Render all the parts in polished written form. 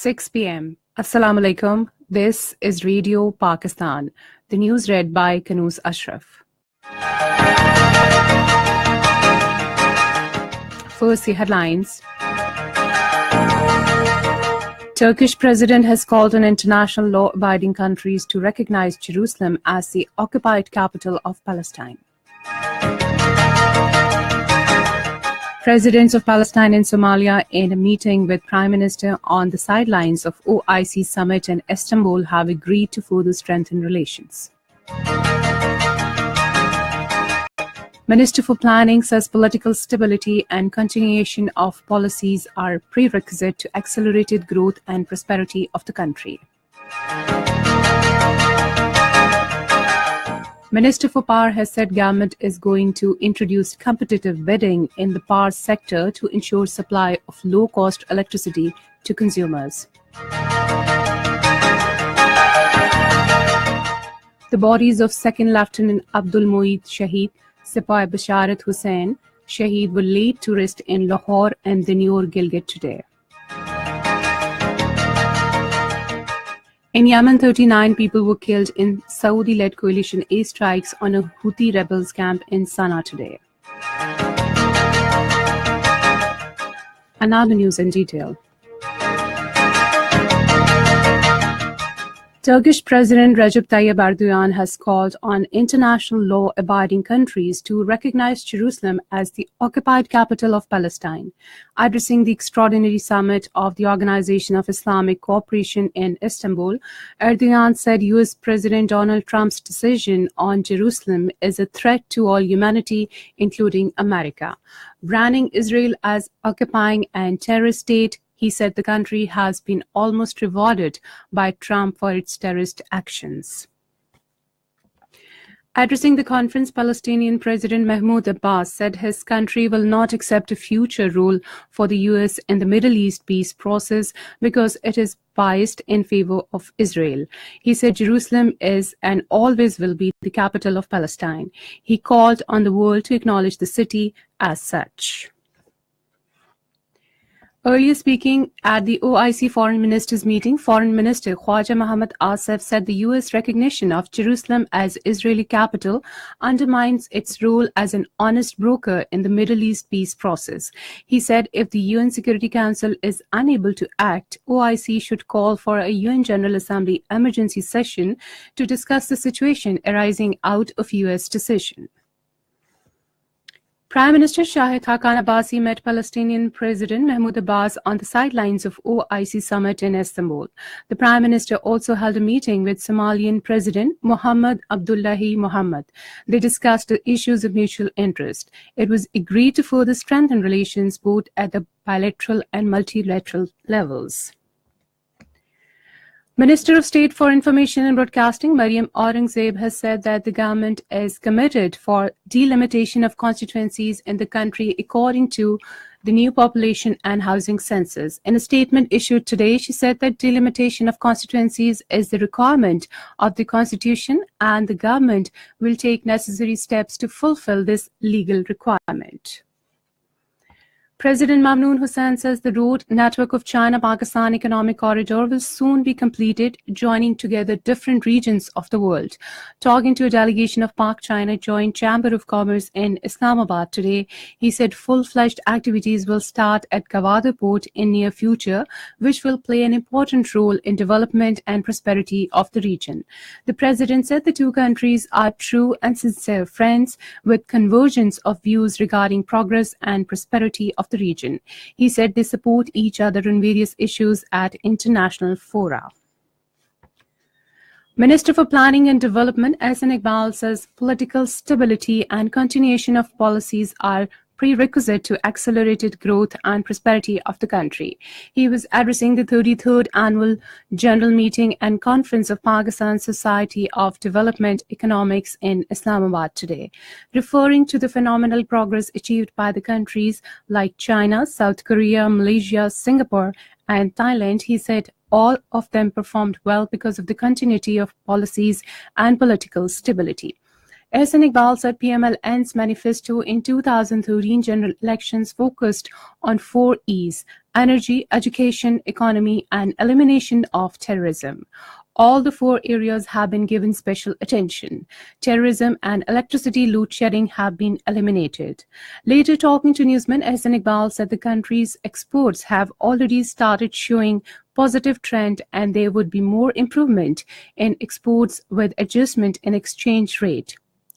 6 p.m. Assalamu alaikum. This is Radio Pakistan. The news read by Kanuz Ashraf. First, the headlines. Turkish president has called on international law-abiding countries to recognize Jerusalem as the occupied capital of Palestine. Presidents of Palestine and Somalia in a meeting with Prime Minister on the sidelines of OIC summit in Istanbul have agreed to further strengthen relations. Minister for Planning says political stability and continuation of policies are prerequisite to accelerated growth and prosperity of the country. Minister for Power has said government is going to introduce competitive bidding in the power sector to ensure supply of low-cost electricity to consumers. The bodies of Second Lieutenant Abdul Moeed Shaheed, Sipai Basharat Hussain Shaheed were laid to rest in Lahore and Danur, Gilgit today. In Yemen, 39 people were killed in Saudi-led coalition airstrikes on a Houthi rebels camp in Sana'a today. And now the news in detail. Turkish President Recep Tayyip Erdogan has called on international law-abiding countries to recognize Jerusalem as the occupied capital of Palestine. Addressing the extraordinary summit of the Organization of Islamic Cooperation in Istanbul, Erdogan said US President Donald Trump's decision on Jerusalem is a threat to all humanity, including America. Branding Israel as occupying and terrorist state, he said the country has been almost rewarded by Trump for its terrorist actions. Addressing the conference, Palestinian President Mahmoud Abbas said his country will not accept a future role for the US in the Middle East peace process because it is biased in favor of Israel. He said Jerusalem is and always will be the capital of Palestine. He called on the world to acknowledge the city as such. Earlier speaking at the OIC Foreign Ministers meeting, Foreign Minister Khwaja Mohammad Asif said the U.S. recognition of Jerusalem as Israeli capital undermines its role as an honest broker in the Middle East peace process. He said if the UN Security Council is unable to act, OIC should call for a UN General Assembly emergency session to discuss the situation arising out of U.S. decision. Prime Minister Shahid Haqqan Abbasi met Palestinian President Mahmoud Abbas on the sidelines of OIC summit in Istanbul. The Prime Minister also held a meeting with Somalian President Mohammed Abdullahi Mohammed. They discussed the issues of mutual interest. It was agreed to further strengthen relations both at the bilateral and multilateral levels. Minister of State for Information and Broadcasting Maryam Aurangzeb has said that the government is committed for delimitation of constituencies in the country according to the new population and housing census. In a statement issued today, she said that delimitation of constituencies is the requirement of the Constitution and the government will take necessary steps to fulfill this legal requirement. President Mamnoon Hussain says the road network of China-Pakistan Economic Corridor will soon be completed, joining together different regions of the world. Talking to a delegation of Pak China Joint Chamber of Commerce in Islamabad today, he said full-fledged activities will start at Gwadar Port in near future, which will play an important role in development and prosperity of the region. The president said the two countries are true and sincere friends with convergence of views regarding progress and prosperity of the region. He said they support each other on various issues at international fora. Minister for Planning and Development Ahsan Iqbal says political stability and continuation of policies are prerequisite to accelerated growth and prosperity of the country. He was addressing the 33rd Annual General Meeting and Conference of Pakistan Society of Development Economics in Islamabad today. Referring to the phenomenal progress achieved by the countries like China, South Korea, Malaysia, Singapore, and Thailand, he said all of them performed well because of the continuity of policies and political stability. Ehsan Iqbal said PMLN's manifesto in 2013 general elections focused on 4 E's: energy, education, economy, and elimination of terrorism. All the 4 areas have been given special attention. Terrorism and electricity load shedding have been eliminated. Later talking to newsmen, Ehsan Iqbal said the country's exports have already started showing positive trend and there would be more improvement in exports with adjustment in exchange rate.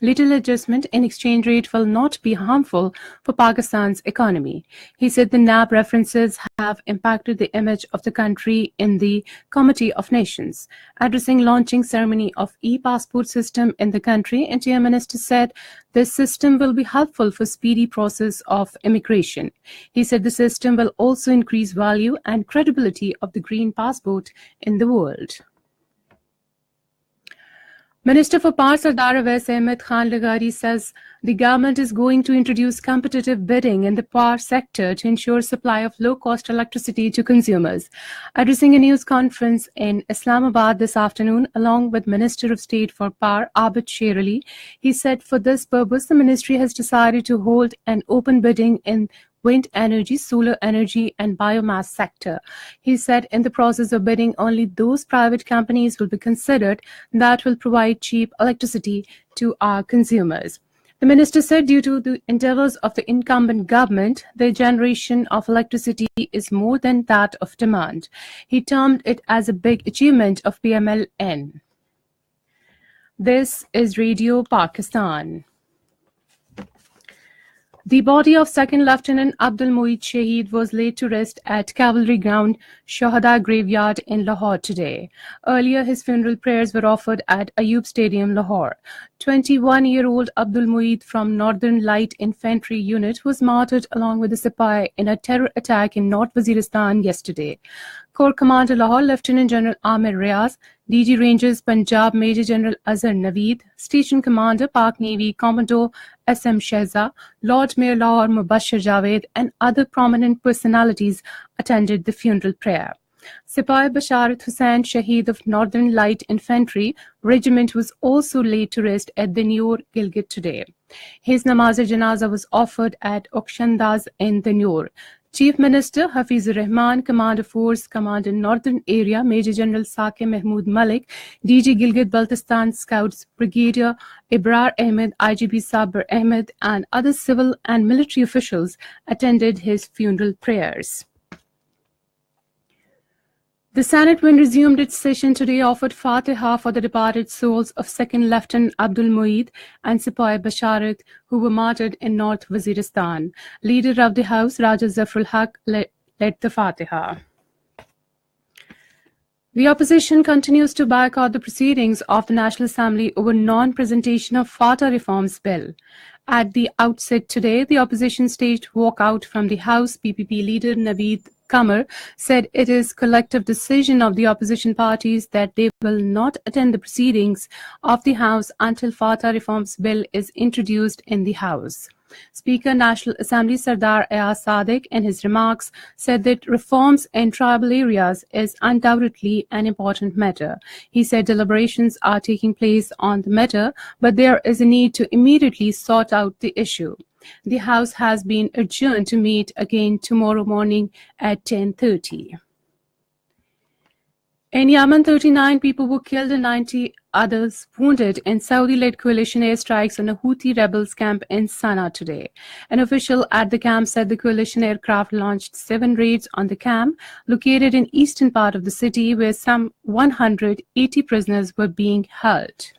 Little adjustment in exchange rate will not be harmful for Pakistan's economy. He said the NAB references have impacted the image of the country in the Committee of Nations. Addressing launching ceremony of e-passport system in the country, Interior Minister said this system will be helpful for speedy process of immigration. He said the system will also increase value and credibility of the green passport in the world. Minister for Power Sardar Awais Ahmed Khan Lagari says the government is going to introduce competitive bidding in the power sector to ensure supply of low-cost electricity to consumers. Addressing a news conference in Islamabad this afternoon, along with Minister of State for Power Abid Sher Ali, he said for this purpose the ministry has decided to hold an open bidding in wind energy, solar energy, and biomass sector. He said in the process of bidding, only those private companies will be considered that will provide cheap electricity to our consumers. The minister said due to the endeavors of the incumbent government, the generation of electricity is more than that of demand. He termed it as a big achievement of PMLN. This is Radio Pakistan. The body of 2nd Lieutenant Abdul Mueed Shaheed was laid to rest at Cavalry Ground, Shahada Graveyard in Lahore today. Earlier, his funeral prayers were offered at Ayub Stadium, Lahore. 21-year-old Abdul Mueed from Northern Light Infantry Unit was martyred along with a Sipahi in a terror attack in North Waziristan yesterday. Corps Commander Lahore Lieutenant General Amir Riaz, DG Rangers Punjab Major General Azhar Naveed, Station Commander Pak Navy Commodore SM Shehza, Lord Mayor Lahore Mubashir Javed, and other prominent personalities attended the funeral prayer. Sipahi Basharat Hussain, Shaheed of Northern Light Infantry Regiment, was also laid to rest at the Noor, Gilgit today. His namaz-e-janaza was offered at Okshandaz in the Noor. Chief Minister Hafizur Rahman, Commander Force, Commander Northern Area, Major General Saqib Mahmood Malik, DG Gilgit-Baltistan Scouts, Brigadier Ibrar Ahmed, IGP Sabir Ahmed, and other civil and military officials attended his funeral prayers. The Senate, when resumed its session today, offered Fatiha for the departed souls of 2nd Lieutenant Abdul Mueed and Sipahi Basharat, who were martyred in North Waziristan. Leader of the House, Raja Zafrul Haq, led the Fatiha. The opposition continues to boycott the proceedings of the National Assembly over non-presentation of FATA reforms bill. At the outset today, the opposition staged walkout from the House. PPP leader Naveed Qamar said it is collective decision of the opposition parties that they will not attend the proceedings of the House until FATA reforms bill is introduced in the House. Speaker National Assembly Sardar Ayaz Sadiq in his remarks said that reforms in tribal areas is undoubtedly an important matter. He said deliberations are taking place on the matter, but there is a need to immediately sort out the issue. The House has been adjourned to meet again tomorrow morning at 10:30. In Yemen, 39 people were killed and 90 others wounded in Saudi-led coalition airstrikes on a Houthi rebels camp in Sana'a today. An official at the camp said the coalition aircraft launched 7 raids on the camp, located in eastern part of the city, where some 180 prisoners were being held.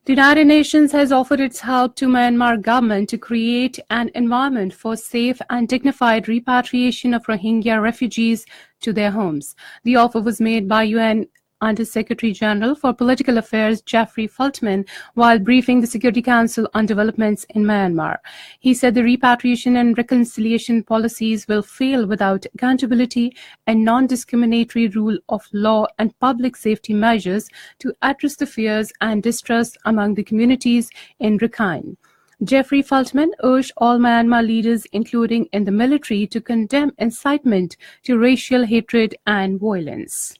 The United Nations has offered its help to Myanmar government to create an environment for safe and dignified repatriation of Rohingya refugees to their homes. The offer was made by UN Under-Secretary General for Political Affairs Jeffrey Feltman while briefing the Security Council on developments in Myanmar. He said the repatriation and reconciliation policies will fail without accountability and non-discriminatory rule of law and public safety measures to address the fears and distrust among the communities in Rakhine. Jeffrey Feltman urged all Myanmar leaders, including in the military, to condemn incitement to racial hatred and violence.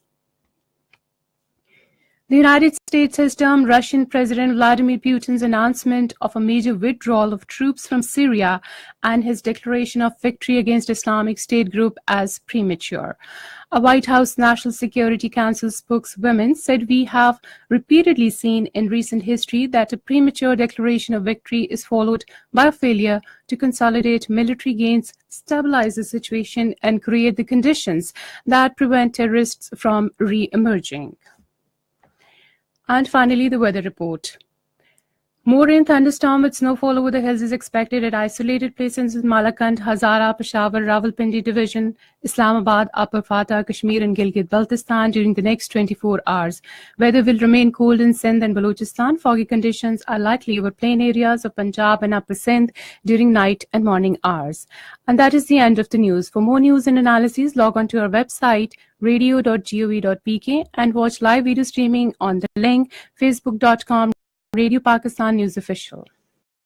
The United States has termed Russian President Vladimir Putin's announcement of a major withdrawal of troops from Syria and his declaration of victory against Islamic State group as premature. A White House National Security Council spokeswoman said, "We have repeatedly seen in recent history that a premature declaration of victory is followed by a failure to consolidate military gains, stabilize the situation, and create the conditions that prevent terrorists from re-emerging." And finally, the weather report. More rain, thunderstorm with snowfall over the hills is expected at isolated places in Malakand, Hazara, Peshawar, Rawalpindi Division, Islamabad, Upper Fata, Kashmir and Gilgit-Baltistan during the next 24 hours. Weather will remain cold in Sindh and Balochistan. Foggy conditions are likely over plain areas of Punjab and Upper Sindh during night and morning hours. And that is the end of the news. For more news and analyses, log on to our website radio.gov.pk and watch live video streaming on the link facebook.com Radio Pakistan News Official.